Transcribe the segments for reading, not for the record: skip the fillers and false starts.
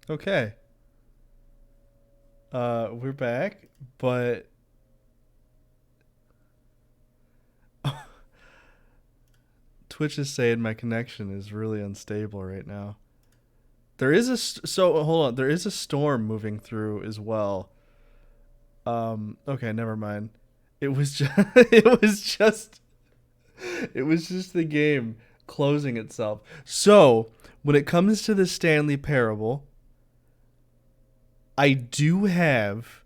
Okay. We're back, but Twitch is saying my connection is really unstable right now. There is so hold on. There is a storm moving through as well. Okay, never mind. It was just it was just the game closing itself. So, when it comes to the Stanley Parable, I do have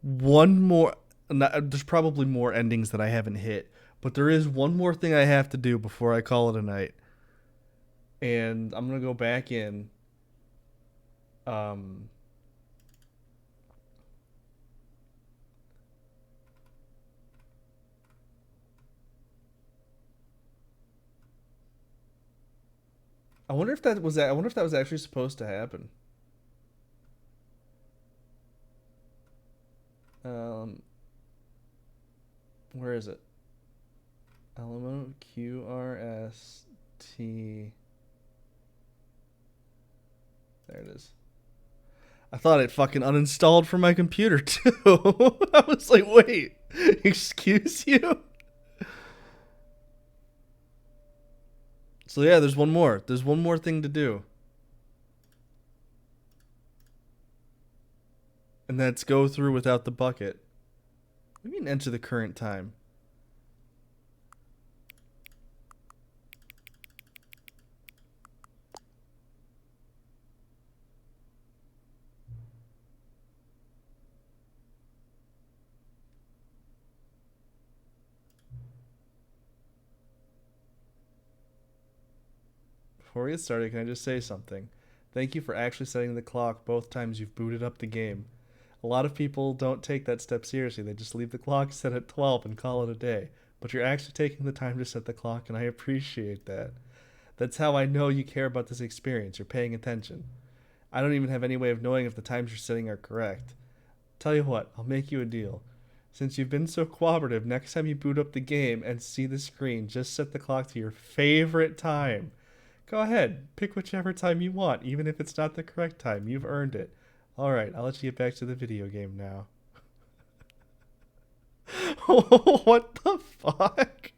one more. There's probably more endings that I haven't hit, but there is one more thing I have to do before I call it a night. And I'm gonna go back in. Um, I wonder if that was. I wonder if that was actually supposed to happen. Um, where is it? Alamo QRST. There it is. I thought it fucking uninstalled from my computer too. I was like, wait, excuse you? So yeah, there's one more. There's one more thing to do. And that's go through without the bucket. What do you mean enter the current time? Before we get started, can I just say something? Thank you for actually setting the clock both times you've booted up the game. A lot of people don't take that step seriously. They just leave the clock set at 12 and call it a day. But you're actually taking the time to set the clock, and I appreciate that. That's how I know you care about this experience. You're paying attention. I don't even have any way of knowing if the times you're setting are correct. Tell you what, I'll make you a deal. Since you've been so cooperative, next time you boot up the game and see the screen, just set the clock to your favorite time. Go ahead, pick whichever time you want, even if it's not the correct time. You've earned it. Alright, I'll let you get back to the video game now. What the fuck?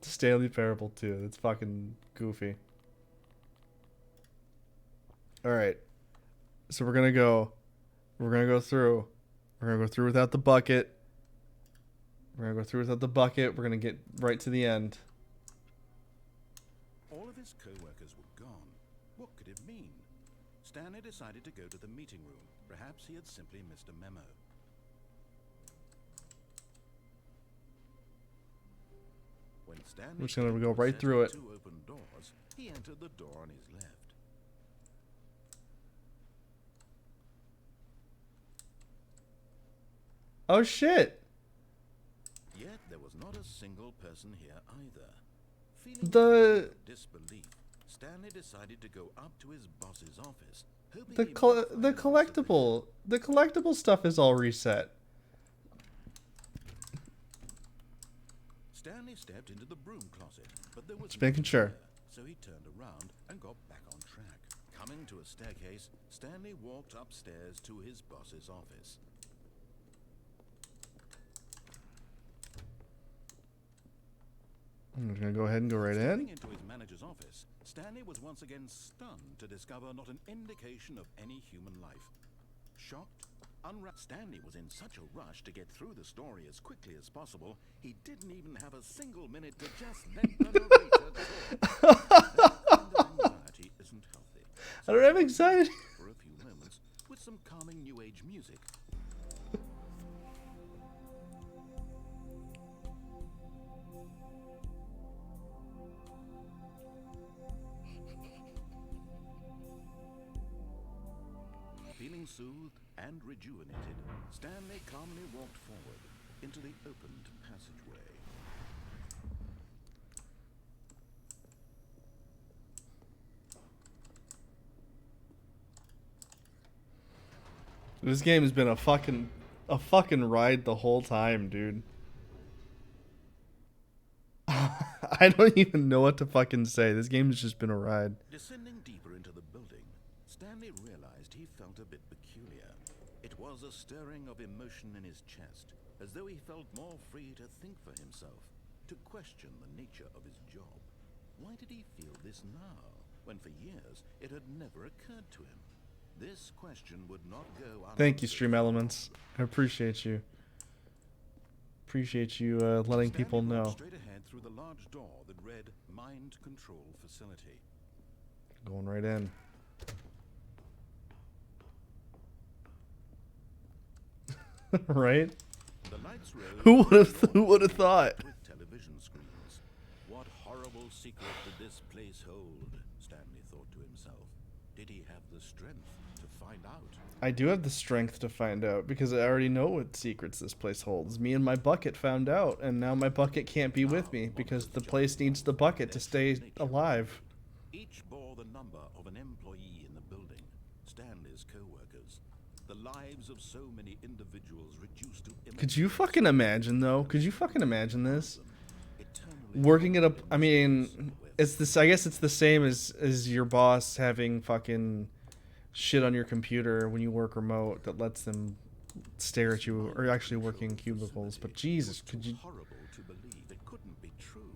Stanley Parable 2. That's fucking goofy. Alright, so we're gonna go. We're gonna go through. We're gonna go through without the bucket. We're gonna go through without the bucket. We're gonna get right to the end. All of his co-workers were gone. What could it mean? Stanley decided to go to the meeting room. Perhaps he had simply missed a memo. When Stanley We're just gonna go right through it. two open doors, he entered the door on his left. Oh shit! Yet there was not a single person here either. Feeling The disbelief, Stanley decided to go up to his boss's office, hoping the he might find the an answer there. collectible stuff is all reset. Stanley stepped into the broom closet, but there was Just making nothing sure. there, so he turned around and got back on track. Coming to a staircase, Stanley walked upstairs to his boss's office. I'm just gonna go ahead and go right Stepping in. into his manager's office, Stanley was once again stunned to discover not an indication of any human life. Shocked, Stanley was in such a rush to get through the story as quickly as possible, he didn't even have a single minute to just let the narrator talk. That kind of anxiety isn't healthy. I don't have anxiety. For a few moments, with some calming new age music. Feeling soothed and rejuvenated, Stanley calmly walked forward into the opened passageway. This game has been a fucking ride the whole time, dude. I I don't even know what to fucking say. This game has just been a ride. Descending deeper into the building, Stanley realized he felt a bit peculiar. It was a stirring of emotion in his chest, as though he felt more free to think for himself, to question the nature of his job. Why did he feel this now, when for years it had never occurred to him? This question would not go unanswered. Thank you, Stream Elements. I appreciate you. Appreciate you letting people Stanley walked know. straight ahead through the large door that read Mind Control Facility. Going right in. Right? The lights rose. Who would have thought? With television screens. What horrible secret did this place hold? Stanley thought to himself. Did he have the strength to find out? I do have the strength to find out because I already know what secrets this place holds. Me and my bucket found out, and now my bucket can't be with me because the place needs the bucket to stay alive. Each bore the number of an employee in the building, Stanley's co-workers. The lives of so many individuals reduced to... Could you fucking imagine, though? Could you fucking imagine this? eternally Working at a... I mean, it's this. I guess it's the same as your boss having fucking shit on your computer when you work remote that lets them stare at you, or actually working in cubicles. But Jesus, could you... horrible to believe. It couldn't be true.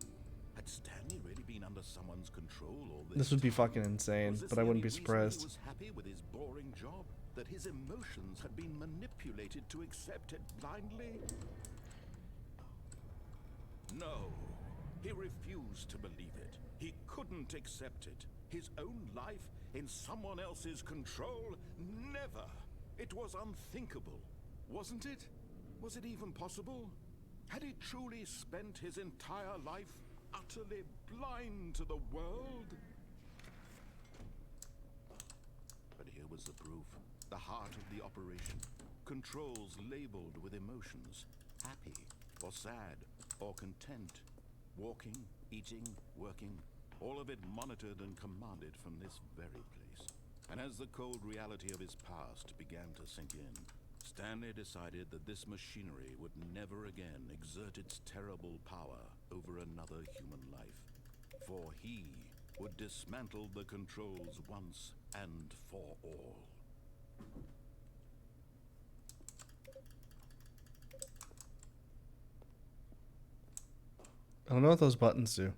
Had Stanley really been under someone's control all This would be time? fucking insane, Was this but I the wouldn't be only reason surprised. He was happy with his boring job? That his emotions had been manipulated to accept it blindly? No. He refused to believe it. He couldn't accept it. His own life in someone else's control? Never. It was unthinkable. Wasn't it? Was it even possible? Had he truly spent his entire life utterly blind to the world? But here was the proof. The heart of the operation. Controls labeled with emotions. Happy, or sad, or content. Walking, eating, working. All of it monitored and commanded from this very place. And as the cold reality of his past began to sink in, Stanley decided that this machinery would never again exert its terrible power over another human life. For he would dismantle the controls once and for all. I don't know what those buttons do.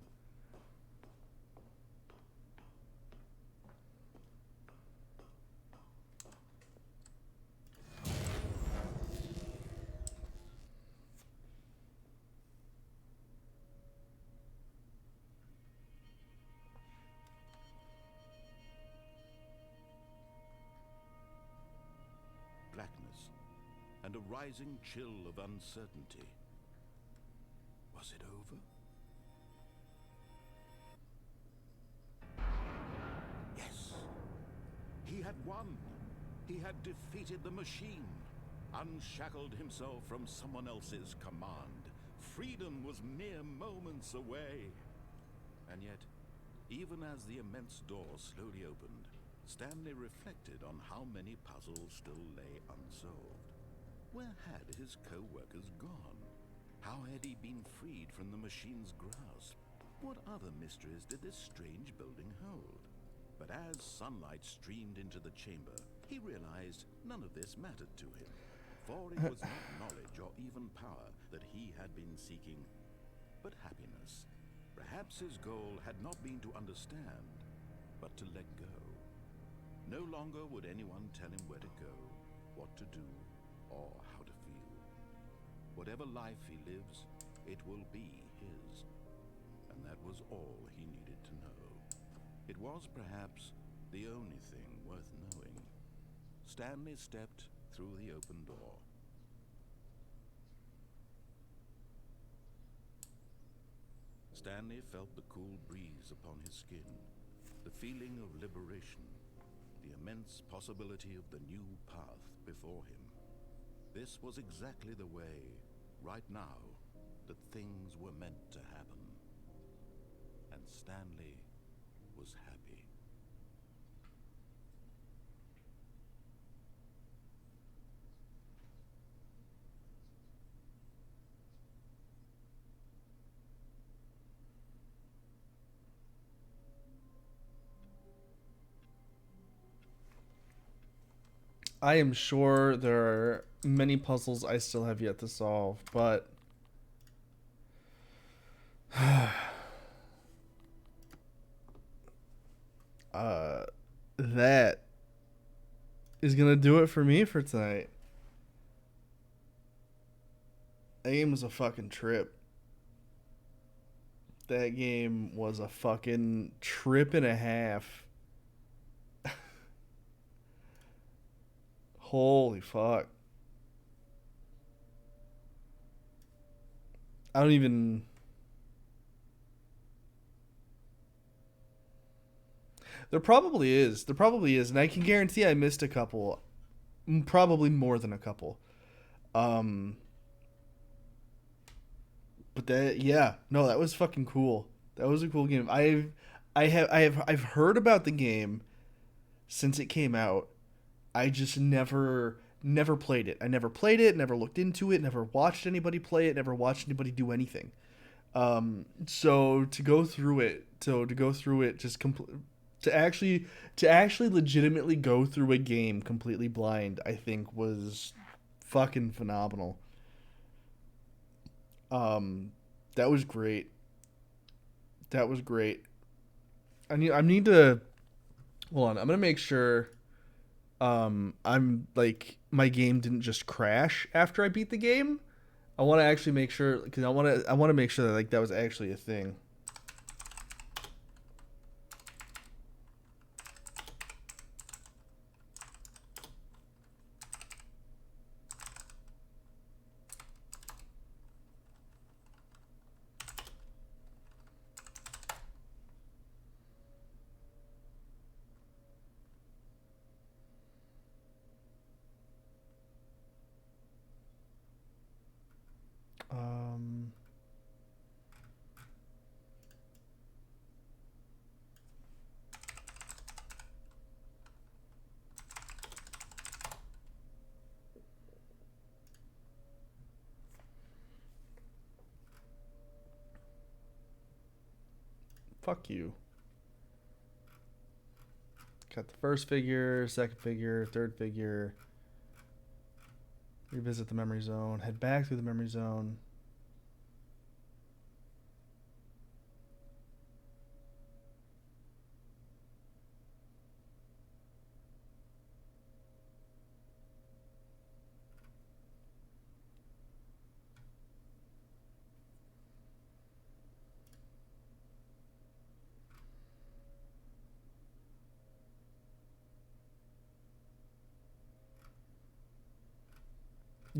Blackness and a rising chill of uncertainty. Was it over? Yes. He had won. He had defeated the machine, unshackled himself from someone else's command. Freedom was mere moments away. And yet, even as the immense door slowly opened, Stanley reflected on how many puzzles still lay unsolved. Where had his co-workers gone? How had he been freed from the machine's grasp? What other mysteries did this strange building hold? But as sunlight streamed into the chamber, he realized none of this mattered to him. For it was not knowledge or even power that he had been seeking, but happiness. Perhaps his goal had not been to understand, but to let go. No longer would anyone tell him where to go, what to do, or how to feel. Whatever life he lives, it will be his. And that was all he needed to know. It was perhaps the only thing worth knowing. Stanley stepped through the open door. Stanley felt the cool breeze upon his skin, the feeling of liberation, the immense possibility of the new path before him. This was exactly the way, right now, that things were meant to happen. And Stanley was happy. I am sure there are many puzzles I still have yet to solve, but uh, that is gonna do it for me for tonight. That game was a fucking trip. That game was a fucking trip and a half. Holy fuck. I don't even. There probably is. There probably is. And I can guarantee I missed a couple. Probably more than a couple. Um, but that, yeah. No, that was fucking cool. That was a cool game. I've heard about the game since it came out. I just never played it. I never played it, never looked into it, never watched anybody play it, never watched anybody do anything. So to go through it, to actually legitimately go through a game completely blind, I think was fucking phenomenal. Um, that was great. That was great. I need to hold on. I'm gonna make sure I'm like my game didn't just crash after I beat the game. I want to actually make sure because I want to make sure that like that was actually a thing. Um, fuck you. Got the first figure, second figure, third figure. Revisit the memory zone. Head back through the memory zone.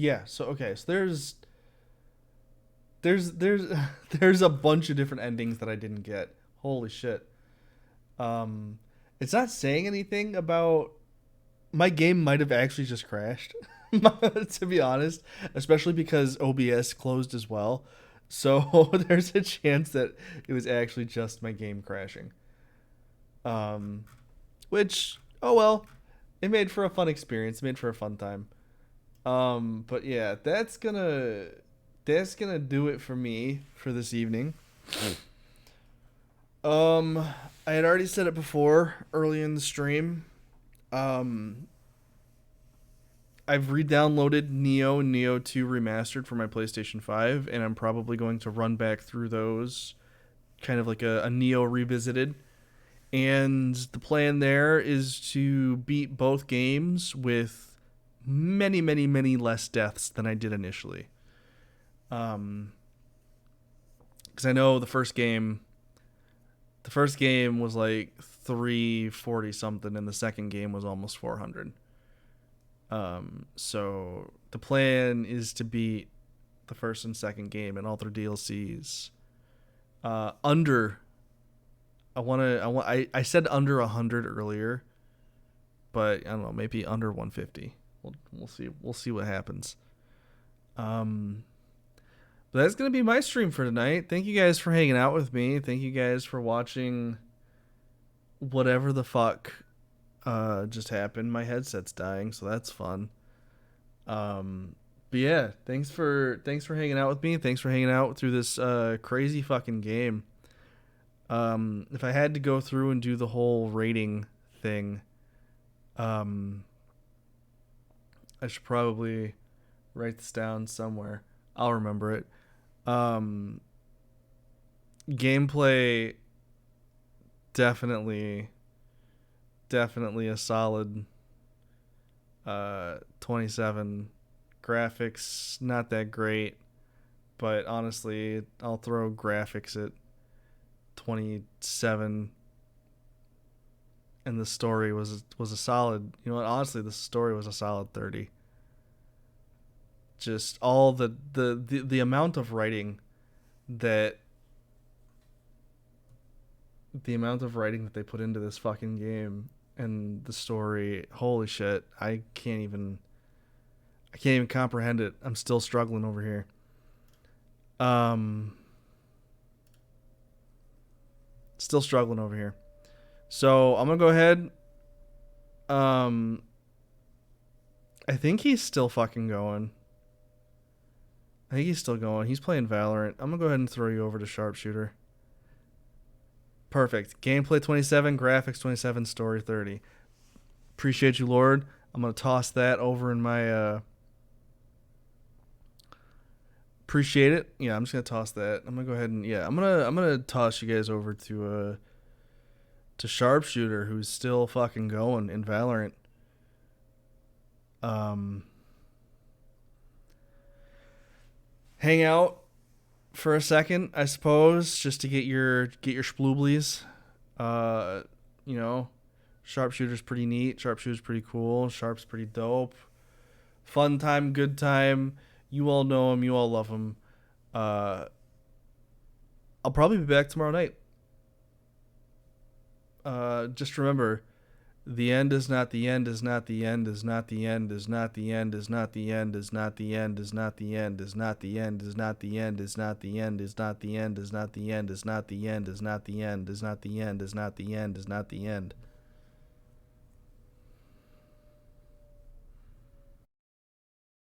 Yeah. So okay. So there's there's a bunch of different endings that I didn't get. Holy shit. Um, it's not saying anything about my game might have actually just crashed. To be honest, especially because OBS closed as well. So there's a chance that it was actually just my game crashing. Um, which oh well, it made for a fun experience. It made for a fun time. But yeah, that's gonna do it for me for this evening. Um, I had already said it before early in the stream. Um, I've re-downloaded Neo and Neo 2 Remastered for my PlayStation 5, and I'm probably going to run back through those, kind of like a Neo revisited. And the plan there is to beat both games with many, many, many less deaths than I did initially. Um, because I know the first game was like 340 something, and the second game was almost 400. So the plan is to beat the first and second game and all their DLCs under. I said under 100 earlier, but I don't know, maybe under 150. We'll see. We'll see what happens. Um, but that's gonna be my stream for tonight. Thank you guys for hanging out with me. Thank you guys for watching whatever the fuck just happened. My headset's dying, so that's fun. But yeah, thanks for hanging out with me. Thanks for hanging out through this crazy fucking game. If I had to go through and do the whole rating thing, um, I should probably write this down somewhere. I'll remember it. Um, Gameplay, definitely, definitely a solid 27. Graphics, not that great, but honestly, I'll throw graphics at 27, and the story was a solid. You know what? Honestly, the story was a solid 30. Just all the amount of writing that the amount of writing that they put into this fucking game and the story. Holy shit! I can't even comprehend it. I'm still struggling over here. Um, Still struggling over here. So I'm gonna go ahead. Um, I think he's still fucking going. I think he's still going. He's playing Valorant. I'm gonna go ahead and throw you over to Sharpshooter. Perfect. Gameplay 27, graphics 27, story 30. Appreciate you, Lord. I'm gonna toss that over in my appreciate it. Yeah, I'm just gonna toss that. I'm gonna go ahead and yeah, I'm gonna toss you guys over to Sharpshooter, who's still fucking going in Valorant. Um, Hang out for a second, I suppose, just to get your splooblies. Uh, you know, Sharpshooter's pretty neat. Sharpshooter's pretty cool. Sharp's pretty dope. Fun time, good time. You all know him. You all love him. Uh, I'll probably be back tomorrow night. Just remember, the end is not the end is not the end is not the end is not the end is not the end is not the end is not the end is not the end is not the end is not the end is not the end is not the end is not the end is not the end is not the end is not the end is not the end.